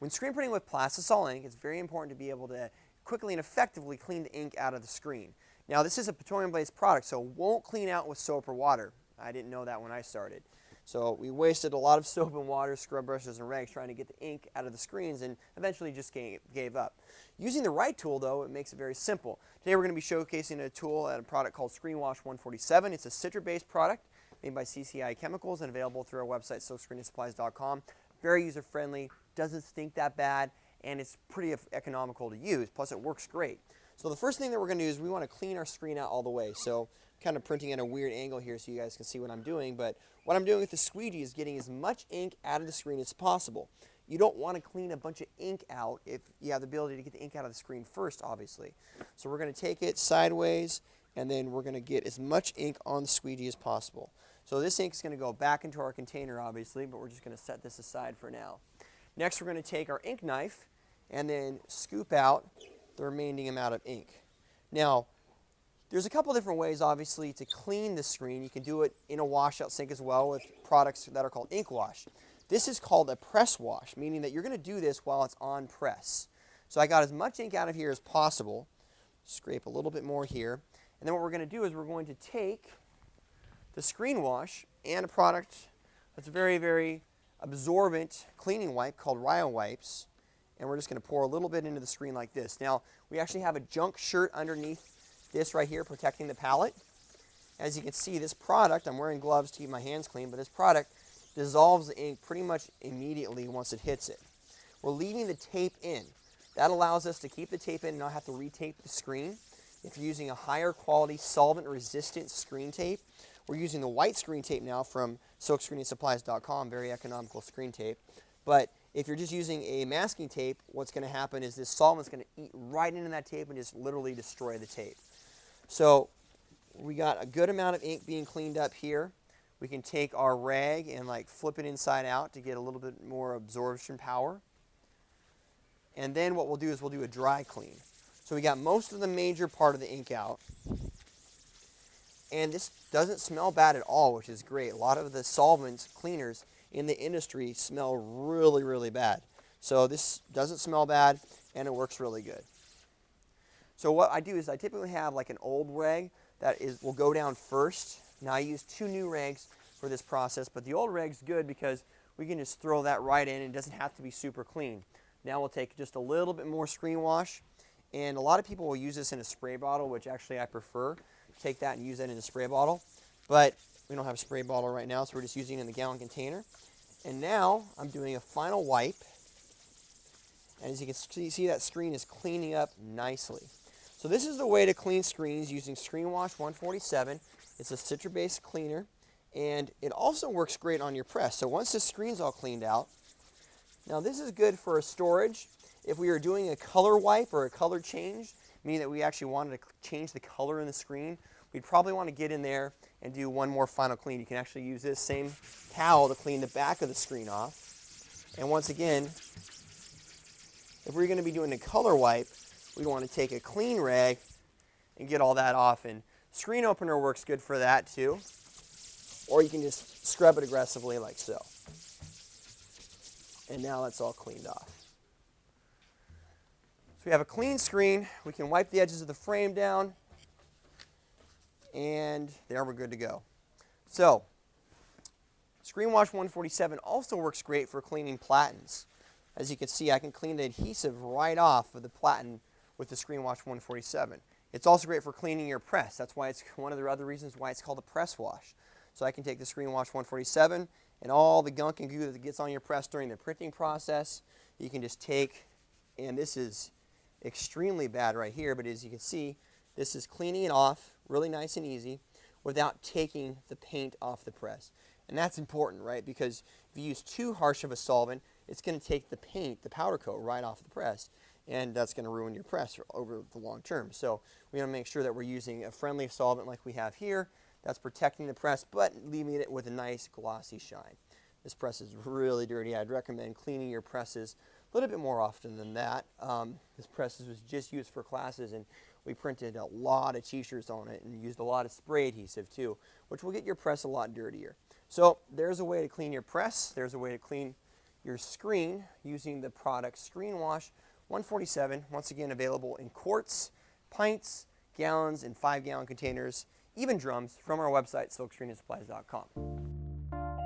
When screen printing with Plastisol ink, it's very important to be able to quickly and effectively clean the ink out of the screen. Now, this is a petroleum-based product, so it won't clean out with soap or water. I didn't know that when I started. So we wasted a lot of soap and water, scrub brushes, and rags trying to get the ink out of the screens and eventually just gave up. Using the right tool, though, it makes it very simple. Today we're going to be showcasing a tool and a product called Screen Wash 147. It's a citrate-based product made by CCI Chemicals and available through our website, silkscreenandsupplies.com. Very user-friendly, doesn't stink that bad, and it's pretty economical to use, plus it works great. So the first thing that we're going to do is we want to clean our screen out all the way. So kind of printing at a weird angle here so you guys can see what I'm doing, but what I'm doing with the squeegee is getting as much ink out of the screen as possible. You don't want to clean a bunch of ink out if you have the ability to get the ink out of the screen first, obviously. So we're going to take it sideways, and then we're going to get as much ink on the squeegee as possible. So this ink is going to go back into our container, obviously, but we're just going to set this aside for now. Next, we're going to take our ink knife and then scoop out the remaining amount of ink. Now, there's a couple different ways, obviously, to clean the screen. You can do it in a washout sink as well with products that are called ink wash. This is called a press wash, meaning that you're going to do this while it's on press. So I got as much ink out of here as possible. Scrape a little bit more here. And then what we're going to do is we're going to take the screen wash and a product that's very, very absorbent cleaning wipe called Ryo wipes, and we're just going to pour a little bit into the screen like this. Now, we actually have a junk shirt underneath this right here protecting the palette. As you can see, this product, I'm wearing gloves to keep my hands clean, but this product dissolves the ink pretty much immediately once it hits it. We're leaving the tape in. That allows us to keep the tape in and not have to retape the screen. If you're using a higher quality solvent resistant screen tape, we're using the white screen tape now from silkscreenandsupplies.com, very economical screen tape. But if you're just using a masking tape, what's going to happen is this solvent's going to eat right into that tape and just literally destroy the tape. So we got a good amount of ink being cleaned up here. We can take our rag and like flip it inside out to get a little bit more absorption power. And then what we'll do is we'll do a dry clean. So we got most of the major part of the ink out. And this doesn't smell bad at all, which is great. A lot of the solvents, cleaners in the industry smell really, really bad. So this doesn't smell bad and it works really good. So what I do is I typically have like an old rag that will go down first. Now I use 2 new rags for this process, but the old rag's good because we can just throw that right in and it doesn't have to be super clean. Now we'll take just a little bit more screen wash, and a lot of people will use this in a spray bottle, which actually I prefer. Take that and use that in a spray bottle, but we don't have a spray bottle right now, so we're just using it in the gallon container. And now I'm doing a final wipe, and as you can see that screen is cleaning up nicely. So this is the way to clean screens using Screen Wash 147. It's a citrate-based cleaner, and it also works great on your press. So once the screen's all cleaned out, now this is good for a storage. If we were doing a color wipe or a color change, meaning that we actually wanted to change the color in the screen, we'd probably want to get in there and do one more final clean. You can actually use this same towel to clean the back of the screen off. And once again, if we're going to be doing a color wipe, we want to take a clean rag and get all that off. And screen opener works good for that too. Or you can just scrub it aggressively like so. And now that's all cleaned off. So we have a clean screen. We can wipe the edges of the frame down. And there we're good to go. So, Screen Wash 147 also works great for cleaning platens. As you can see, I can clean the adhesive right off of the platen with the Screen Wash 147. It's also great for cleaning your press. That's why it's one of the other reasons why it's called a press wash. So I can take the Screen Wash 147 and all the gunk and goo that gets on your press during the printing process, you can just take, and this is extremely bad right here, but as you can see, this is cleaning it off really nice and easy without taking the paint off the press. And that's important, right? Because if you use too harsh of a solvent, it's going to take the paint, the powder coat, right off the press. And that's going to ruin your press over the long term. So we want to make sure that we're using a friendly solvent like we have here that's protecting the press, but leaving it with a nice glossy shine. This press is really dirty. I'd recommend cleaning your presses a little bit more often than that. This press was just used for classes, and we printed a lot of t-shirts on it and used a lot of spray adhesive too, which will get your press a lot dirtier. So there's a way to clean your press. There's a way to clean your screen using the product Screen Wash 147, once again available in quarts, pints, gallons, and 5-gallon containers, even drums, from our website, silkscreenandsupplies.com.